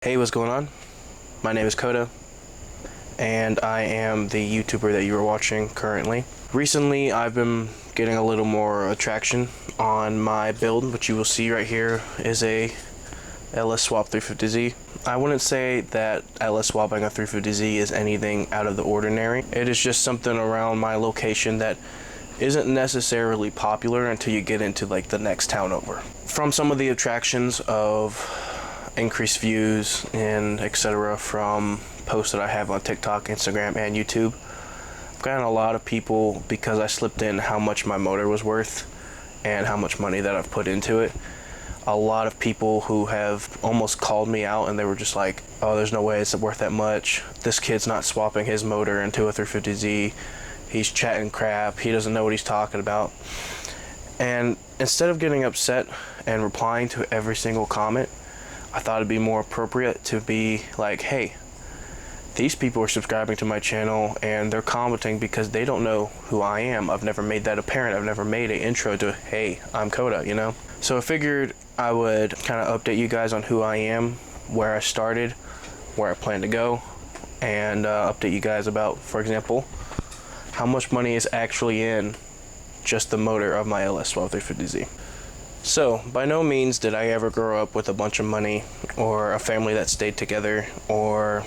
Hey, what's going on? My name is Koda, and I am the YouTuber that you are watching currently. Recently, I've been getting a little more traction on my build, which you will see right here is a LS Swap 350Z. I wouldn't say that LS swapping a 350Z is anything out of the ordinary. It is just something around my location that isn't necessarily popular until you get into like the next town over. From some of the attractions of increased views and etc. from posts that I have on TikTok, Instagram, and YouTube, I've gotten a lot of people, because I slipped in how much my motor was worth and how much money that I've put into it. A lot of people who have almost called me out, and they were just like, oh, there's no way it's worth that much. This kid's not swapping his motor into a 350Z. He's chatting crap. He doesn't know what he's talking about. And instead of getting upset and replying to every single comment, I thought it'd be more appropriate to be like, hey, these people are subscribing to my channel and they're commenting because they don't know who I am. I've never made that apparent. I've never made an intro to, hey, I'm Koda, you know? So I figured I would kind of update you guys on who I am, where I started, where I plan to go, and update you guys about, for example, how much money is actually in just the motor of my LS Swap 350Z. So, by no means did I ever grow up with a bunch of money or a family that stayed together or,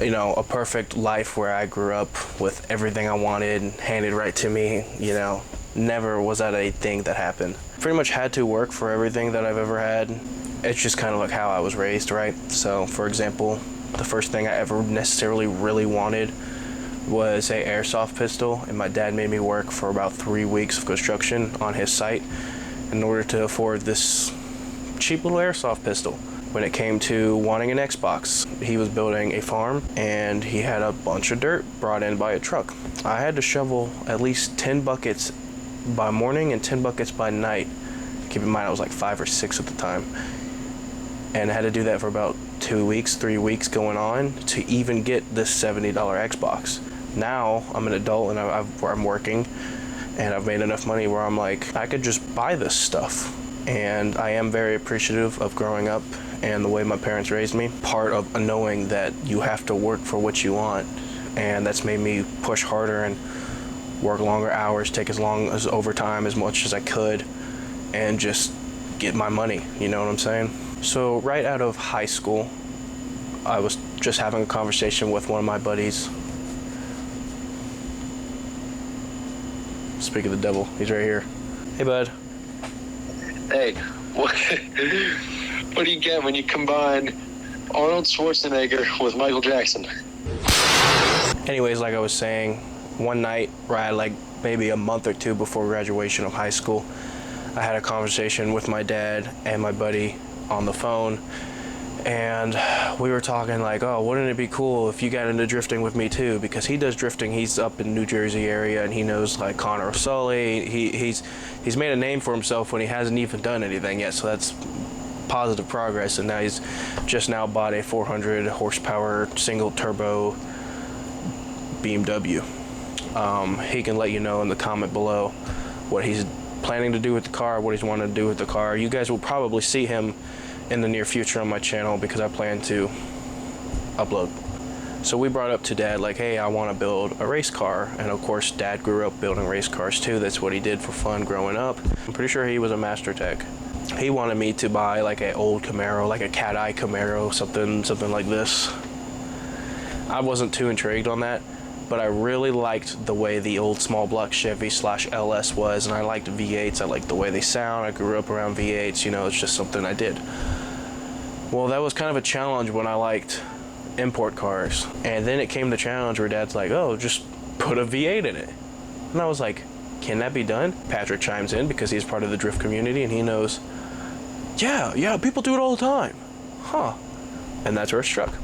you know, a perfect life where I grew up with everything I wanted handed right to me, you know. Never was that a thing that happened. Pretty much had to work for everything that I've ever had. It's just kind of like how I was raised, right? So, for example, the first thing I ever necessarily really wanted was a airsoft pistol, and my dad made me work for about 3 weeks of construction on his site in order to afford this cheap little airsoft pistol. When it came to wanting an Xbox, he was building a farm and he had a bunch of dirt brought in by a truck. I had to shovel at least 10 buckets by morning and 10 buckets by night. Keep in mind I was like 5 or 6 at the time. And I had to do that for about 2 weeks, 3 weeks going on to even get this $70 Xbox. Now I'm an adult and I'm working, and I've made enough money where I'm like, I could just buy this stuff. And I am very appreciative of growing up and the way my parents raised me. Part of knowing that you have to work for what you want, and that's made me push harder and work longer hours, take as long as overtime as much as I could, and just get my money, you know what I'm saying? So right out of high school, I was just having a conversation with one of my buddies. Speak of the devil, he's right here. Hey, bud. Hey, what do you get when you combine Arnold Schwarzenegger with Michael Jackson? Anyways, like I was saying, one night, right, like maybe a month or two before graduation of high school, I had a conversation with my dad and my buddy on the phone, and we were talking like, oh, wouldn't it be cool if you got into drifting with me too? Because he does drifting. He's up in New Jersey area, and he knows like Connor O'Sully. He's made a name for himself when he hasn't even done anything yet, so that's positive progress. And now he's just now bought a 400 horsepower single turbo BMW. He can let you know in the comment below what he's planning to do with the car, what he's wanting to do with the car. You guys will probably see him in the near future on my channel because I plan to upload. So we brought up to Dad like, hey, I want to build a race car. And of course Dad grew up building race cars too. That's what he did for fun growing up. I'm pretty sure he was a master tech. He wanted me to buy like an old Camaro, like a cat eye Camaro, something like this. I wasn't too intrigued on that, but I really liked the way the old small block Chevy / LS was, and I liked V8s. I liked the way they sound. I grew up around V8s, you know, it's just something I did. Well, that was kind of a challenge when I liked import cars. And then it came the challenge where Dad's like, oh, just put a V8 in it. And I was like, can that be done? Patrick chimes in because he's part of the drift community and he knows, yeah, people do it all the time. Huh. And that's where it struck.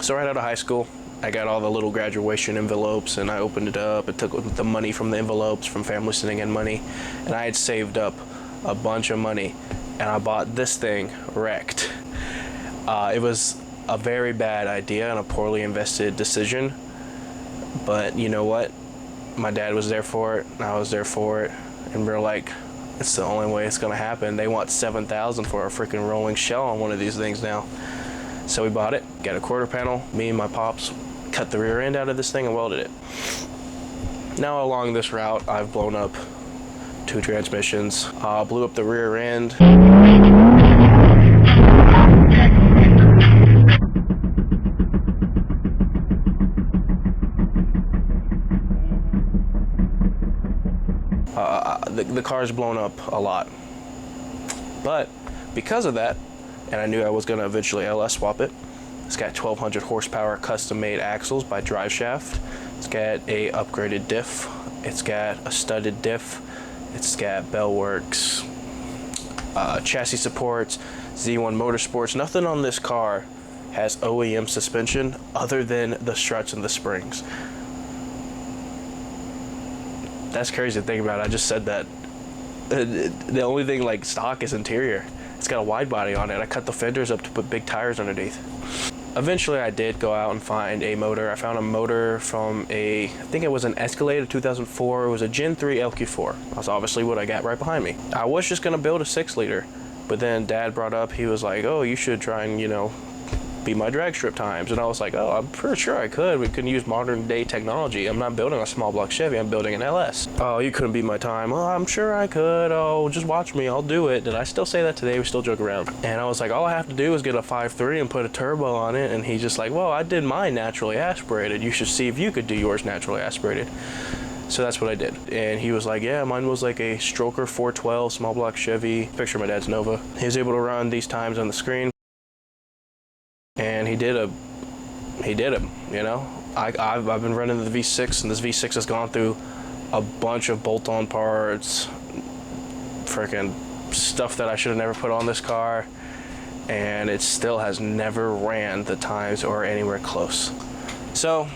So right out of high school, I got all the little graduation envelopes and I opened it up. I took the money from the envelopes from family sending in money, and I had saved up a bunch of money and I bought this thing wrecked. It was a very bad idea and a poorly invested decision, but you know what? My dad was there for it, and I was there for it, and we're like, it's the only way it's gonna happen. They want $7,000 for a freaking rolling shell on one of these things now. So we bought it, got a quarter panel. Me and my pops cut the rear end out of this thing and welded it. Now along this route, I've blown up 2 transmissions, blew up the rear end. The car's blown up a lot. But because of that, and I knew I was going to eventually LS swap it, it's got 1200 horsepower custom made axles by Driveshaft. It's got a upgraded diff. It's got a studded diff. It's got Bellworks, chassis supports, Z1 Motorsports. Nothing on this car has OEM suspension other than the struts and the springs. That's crazy to think about. I just said that. The only thing like stock is interior. It's got a wide body on it. I cut the fenders up to put big tires underneath. Eventually I did go out and find a motor. I found a motor from I think it was an Escalade 2004. It was a Gen 3 LQ4. That's obviously what I got right behind me. I was just gonna build a 6-liter, but then Dad brought up, he was like, oh, you should try and, beat my drag strip times. And I was like, oh, I'm pretty sure I could. We can use modern day technology. I'm not building a small block Chevy, I'm building an LS. Oh, you couldn't beat my time. Oh, I'm sure I could. Oh, just watch me, I'll do it. Did I still say that today? We still joke around. And I was like, all I have to do is get a 5.3 and put a turbo on it. And he's just like, well, I did mine naturally aspirated. You should see if you could do yours naturally aspirated. So that's what I did. And he was like, yeah, mine was like a Stroker 412 small block Chevy. Picture of my dad's Nova. He was able to run these times on the screen. And he did it, I've been running the V6, and this V6 has gone through a bunch of bolt-on parts, freaking stuff that I should have never put on this car, and it still has never ran the times or anywhere close. So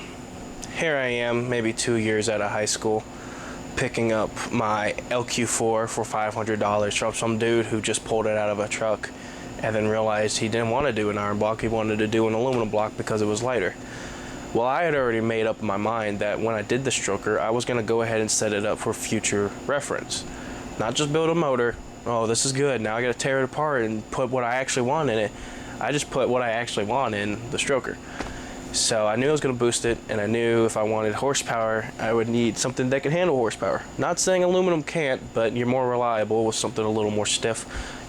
here I am, maybe 2 years out of high school, picking up my LQ4 for $500 from some dude who just pulled it out of a truck and then realized he didn't want to do an iron block, he wanted to do an aluminum block because it was lighter. Well, I had already made up in my mind that when I did the stroker, I was going to go ahead and set it up for future reference. Not just build a motor, oh, this is good, now I got to tear it apart and put what I actually want in it. I just put what I actually want in the stroker. So I knew I was going to boost it, and I knew if I wanted horsepower, I would need something that could handle horsepower. Not saying aluminum can't, but you're more reliable with something a little more stiff.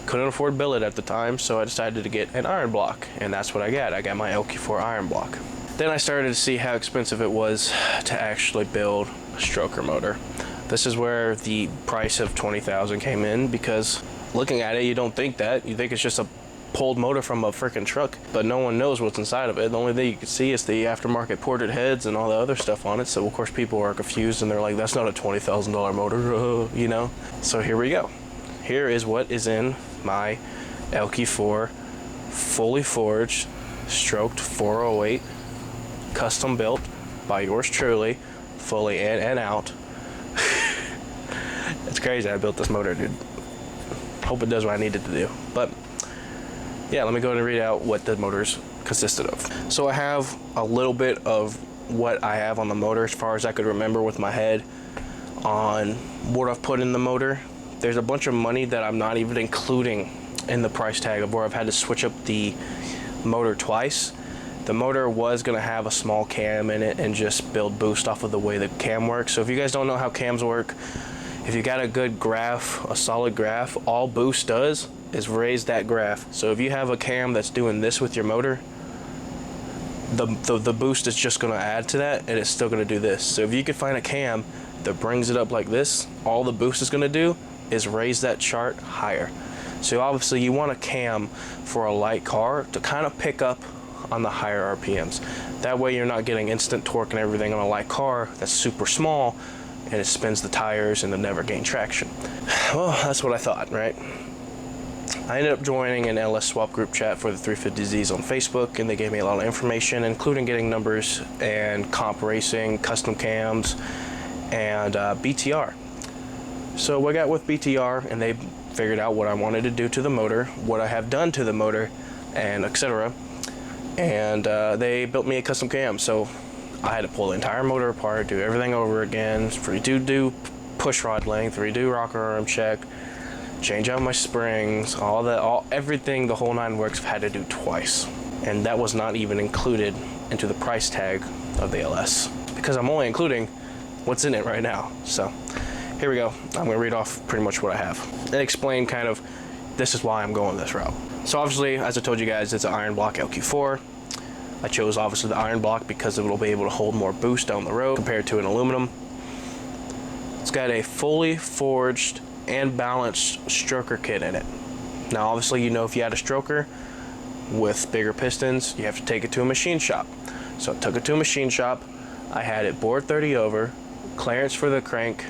Couldn't afford billet at the time, so I decided to get an iron block, and that's what I got. I got my LQ4 iron block. Then I started to see how expensive it was to actually build a stroker motor. This is where the price of $20,000 came in, because looking at it, you don't think that. You think it's just a pulled motor from a freaking truck, but no one knows what's inside of it. The only thing you can see is the aftermarket ported heads and all the other stuff on it. So of course people are confused and they're like, that's not a $20,000 motor, So here we go. Here is what is in my LQ4 fully forged, stroked 408, custom built by yours truly, fully in and out. It's crazy I built this motor, dude. Hope it does what I need it to do. But yeah, let me go ahead and read out what the motor's consisted of. So I have a little bit of what I have on the motor as far as I could remember with my head on what I've put in the motor. There's a bunch of money that I'm not even including in the price tag of where I've had to switch up the motor twice. The motor was going to have a small cam in it and just build boost off of the way the cam works. So if you guys don't know how cams work, if you got a good graph, a solid graph, all boost does is raise that graph. So if you have a cam that's doing this with your motor, the boost is just going to add to that, and it's still going to do this. So if you could find a cam that brings it up like this, all the boost is going to do is raise that chart higher. So obviously you want a cam for a light car to kind of pick up on the higher RPMs. That way you're not getting instant torque and everything on a light car that's super small and it spins the tires and they never gain traction. Well, that's what I thought, right? I ended up joining an LS swap group chat for the 350Zs on Facebook, and they gave me a lot of information, including getting numbers and comp racing, custom cams, and BTR. So I got with BTR, and they figured out what I wanted to do to the motor, what I have done to the motor, and etc. And they built me a custom cam. So I had to pull the entire motor apart, do everything over again, redo push rod length, redo rocker arm check, change out my springs, everything, the whole nine works, I've had to do twice. and that was not even included into the price tag of the LS, because I'm only including what's in it right now. So here we go. I'm gonna read off pretty much what I have and explain kind of this is why I'm going this route. So obviously, as I told you guys, it's an iron block LQ4. I chose obviously the iron block because it'll be able to hold more boost down the road compared to an aluminum. It's got a fully forged and balanced stroker kit in it. Now obviously, you know, if you had a stroker with bigger pistons, you have to take it to a machine shop. So I took it to a machine shop. I had it bored 30 over, clearance for the crank,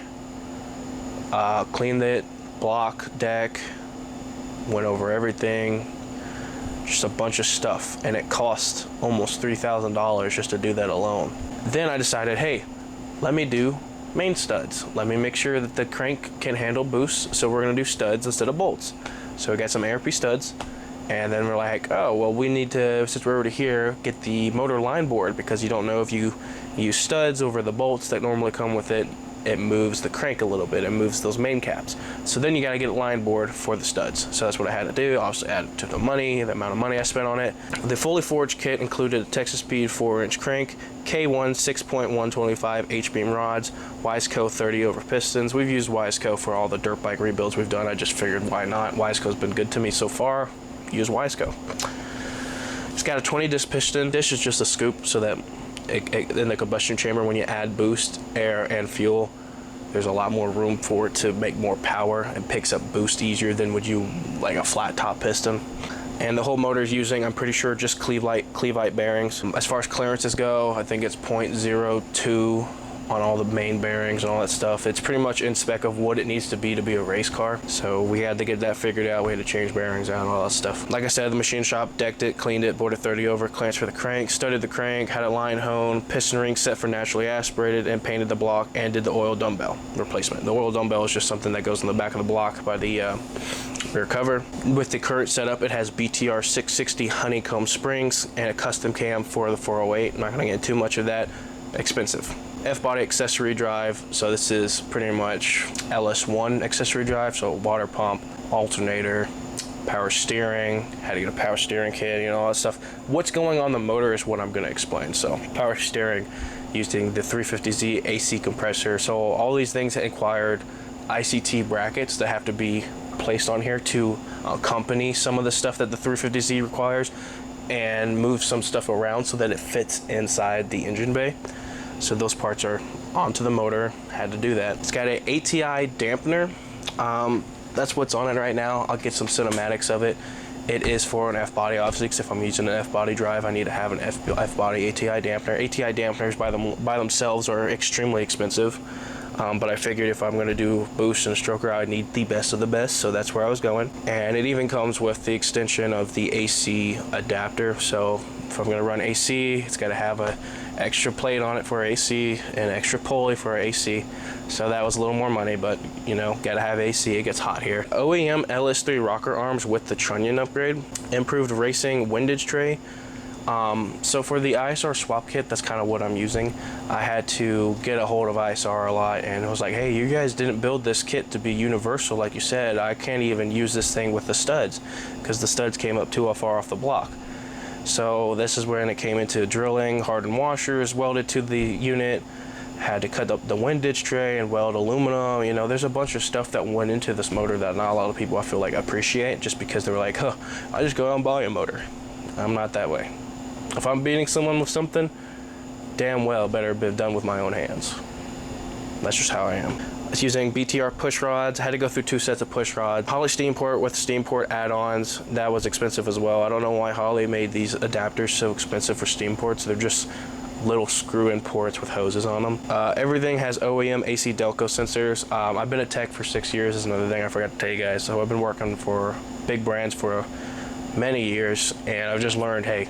cleaned it, block, deck, went over everything, just a bunch of stuff, and it cost almost $3,000 just to do that alone. Then I decided, hey, let me do main studs. Let me make sure that the crank can handle boosts, so we're gonna do studs instead of bolts. So we got some ARP studs, and then we're like, oh, well, we need to, since we're already here, get the motor line board, because you don't know if you use studs over the bolts that normally come with it, it moves the crank a little bit, it moves those main caps. So then you gotta get a line board for the studs. So that's what I had to do. Obviously add to the money, the amount of money I spent on it. The fully forged kit included a Texas Speed 4-inch crank, K1 6.125 H-beam rods, Wiseco 30 over pistons. We've used Wiseco for all the dirt bike rebuilds we've done. I just figured why not? Wiseco's been good to me so far. Use Wiseco. It's got a 20 disc piston. This is just a scoop so that in the combustion chamber, when you add boost, air, and fuel, there's a lot more room for it to make more power and picks up boost easier than would you like a flat top piston. And the whole motor is using, I'm pretty sure, just Cleveite bearings. As far as clearances go, I think it's 0.02 on all the main bearings and all that stuff. It's pretty much in spec of what it needs to be a race car. So we had to get that figured out. We had to change bearings out and all that stuff. Like I said, the machine shop decked it, cleaned it, bored it 30 over, clearance for the crank, studded the crank, had it line honed, piston ring set for naturally aspirated, and painted the block, and did the oil dumbbell replacement. The oil dumbbell is just something that goes in the back of the block by the rear cover. With the current setup, it has BTR 660 honeycomb springs and a custom cam for the 408. I'm not gonna get too much of that. Expensive. F-body accessory drive, so this is pretty much LS1 accessory drive, so water pump, alternator, power steering, had to get a power steering kit, you know, all that stuff. What's going on the motor is what I'm going to explain. So power steering using the 350Z AC compressor, so all these things required ICT brackets that have to be placed on here to accompany some of the stuff that the 350Z requires and move some stuff around so that it fits inside the engine bay. So those parts are onto the motor, had to do that. It's got an ATI dampener. That's what's on it right now. I'll get some cinematics of it. It is for an F-body, obviously, because if I'm using an F-body drive, I need to have an F-body ATI dampener. ATI dampeners by themselves are extremely expensive, but I figured if I'm going to do boost and stroker, I need the best of the best, so that's where I was going. And it even comes with the extension of the AC adapter, so if I'm going to run AC, it's got to have a extra plate on it for AC and extra pulley for AC. So that was a little more money, but you know, gotta have AC, it gets hot here. OEM LS3 rocker arms with the trunnion upgrade, improved racing windage tray. So for the ISR swap kit, that's kind of what I'm using. I had to get a hold of ISR a lot, and it was like, hey, you guys didn't build this kit to be universal like you said. I can't even use this thing with the studs because the studs came up too far off the block. So this is when it came into drilling, hardened washers welded to the unit, had to cut up the windage tray and weld aluminum. You know, there's a bunch of stuff that went into this motor that not a lot of people I feel like appreciate, just because they were like, huh, I just go out and buy a motor. I'm not that way. If I'm beating someone with something, damn well better be done with my own hands. That's just how I am. It's using BTR push rods. I had to go through 2 sets of push rods. Holley steam port with steam port add-ons. That was expensive as well. I don't know why Holley made these adapters so expensive for steam ports. They're just little screw-in ports with hoses on them. Everything has OEM AC Delco sensors. I've been a tech for 6 years is another thing I forgot to tell you guys. So I've been working for big brands for many years, and I've just learned, hey,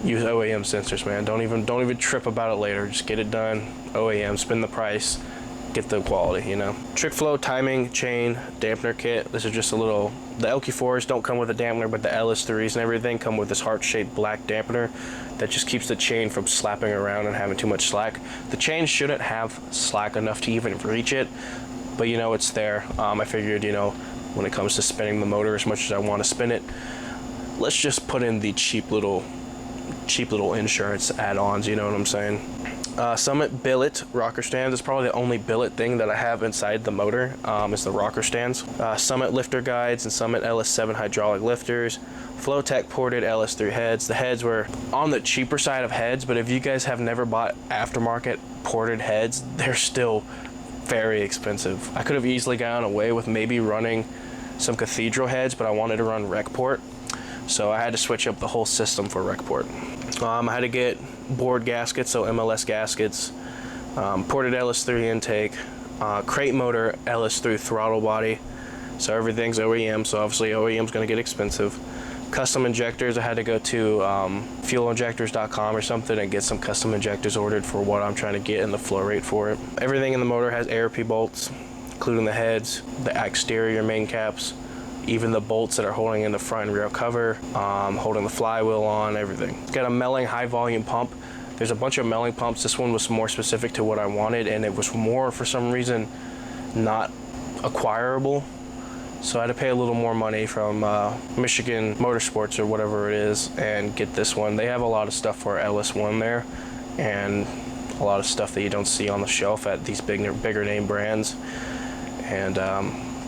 use OEM sensors, man. Don't even trip about it later. Just get it done. OEM, spend the price, get the quality, you know. Trick flow, timing, chain, dampener kit. This is just a little, the LQ4s don't come with a dampener, but the LS3s and everything come with this heart-shaped black dampener that just keeps the chain from slapping around and having too much slack. The chain shouldn't have slack enough to even reach it, but you know, it's there. I figured, you know, when it comes to spinning the motor as much as I want to spin it, let's just put in the cheap little cheap little insurance add-ons, you know what I'm saying? Summit billet rocker stands is probably the only billet thing that I have inside the motor, is the rocker stands. Summit lifter guides and Summit LS7 hydraulic lifters. Flowtech ported LS3 heads. The heads were on the cheaper side of heads, but if you guys have never bought aftermarket ported heads, they're still very expensive. I could have easily gotten away with maybe running some Cathedral heads, but I wanted to run RecPort, so I had to switch up the whole system for RecPort. I had to get board gaskets, so MLS gaskets, ported LS3 intake, crate motor LS3 throttle body, so everything's OEM, so obviously OEM's going to get expensive. Custom injectors, I had to go to fuelinjectors.com or something and get some custom injectors ordered for what I'm trying to get and the flow rate for it. Everything in the motor has ARP bolts, including the heads, the exterior main caps, even the bolts that are holding in the front and rear cover, holding the flywheel on, everything. It's got a Melling high volume pump. There's a bunch of Melling pumps. This one was more specific to what I wanted, and it was more, for some reason, not acquirable. So I had to pay a little more money from Michigan Motorsports or whatever it is and get this one. They have a lot of stuff for LS1 there, and a lot of stuff that you don't see on the shelf at these bigger name brands. And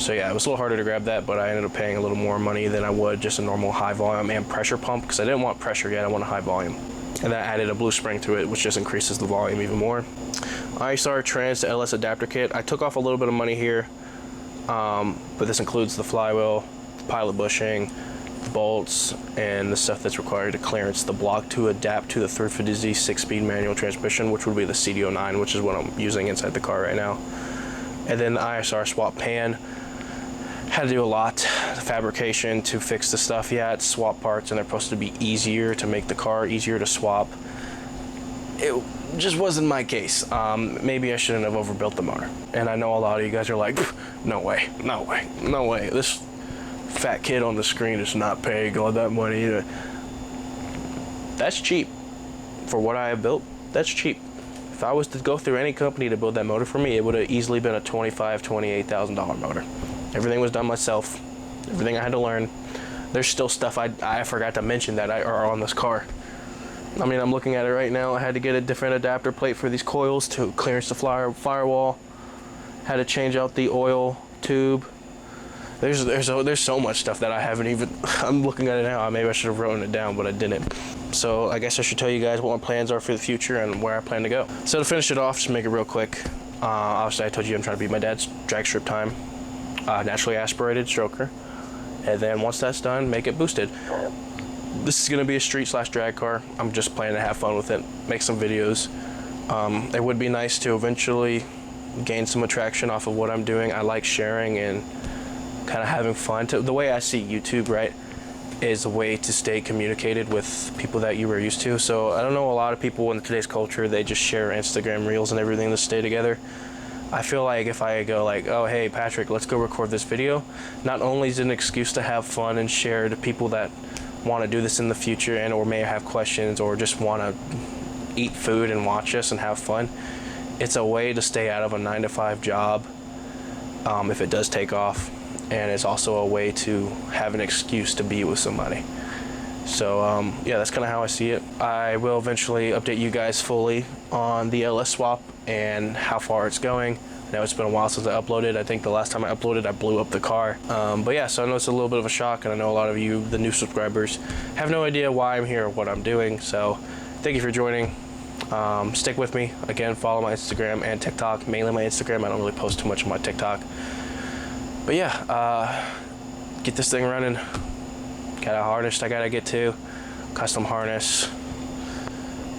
so yeah, it was a little harder to grab that, but I ended up paying a little more money than I would just a normal high volume and pressure pump, because I didn't want pressure yet, I want a high volume. And that added a blue spring to it, which just increases the volume even more. ISR trans to LS adapter kit. I took off a little bit of money here, but this includes the flywheel, the pilot bushing, the bolts, and the stuff that's required to clearance the block to adapt to the 350Z 6-speed manual transmission, which would be the CDO9, which is what I'm using inside the car right now. And then the ISR swap pan. Had to do a lot, the fabrication to fix the stuff. Yeah, it's swap parts, and they're supposed to be easier to make the car easier to swap. It just wasn't my case. Maybe I shouldn't have overbuilt the motor. And I know a lot of you guys are like, no way, no way, no way. This fat kid on the screen is not paying all that money. That's cheap. For what I have built, that's cheap. If I was to go through any company to build that motor for me, it would have easily been a $25,000, $28,000 motor. Everything was done myself. Everything I had to learn. There's still stuff I forgot to mention that are on this car. I mean, I'm looking at it right now. I had to get a different adapter plate for these coils to clearance the firewall. Had to change out the oil tube. There's so much stuff that I haven't even. I'm looking at it now. Maybe I should have written it down, but I didn't. So I guess I should tell you guys what my plans are for the future and where I plan to go. So to finish it off, just make it real quick. Obviously, I told you I'm trying to beat my dad's drag strip time. Naturally aspirated stroker, and then once that's done, make it boosted. This is going to be a street/drag car. I'm just planning to have fun with it, make some videos. It would be nice to eventually gain some attraction off of what I'm doing. I like sharing and kind of having fun. The way I see YouTube, right, is a way to stay communicated with people that you were used to. So I don't know, a lot of people in today's culture, they just share Instagram reels and everything to stay together. I feel like if I go like, oh, hey, Patrick, let's go record this video, not only is it an excuse to have fun and share to people that want to do this in the future and or may have questions or just want to eat food and watch us and have fun, it's a way to stay out of a 9-to-5 job if it does take off, and it's also a way to have an excuse to be with somebody. So yeah, that's kind of how I see it. I will eventually update you guys fully on the LS swap and how far it's going. I know it's been a while since I uploaded. I think the last time I uploaded, I blew up the car. But yeah, so I know it's a little bit of a shock, and I know a lot of you, the new subscribers, have no idea why I'm here or what I'm doing. So thank you for joining. Stick with me. Again, follow my Instagram and TikTok, mainly my Instagram. I don't really post too much on my TikTok. But yeah, get this thing running. Got a harness I gotta get to, custom harness,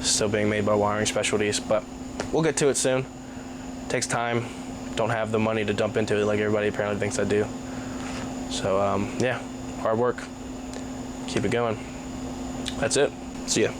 still being made by Wiring Specialties, but we'll get to it soon. Takes time, don't have the money to dump into it like everybody apparently thinks I do. So yeah, hard work, keep it going. That's it, see ya.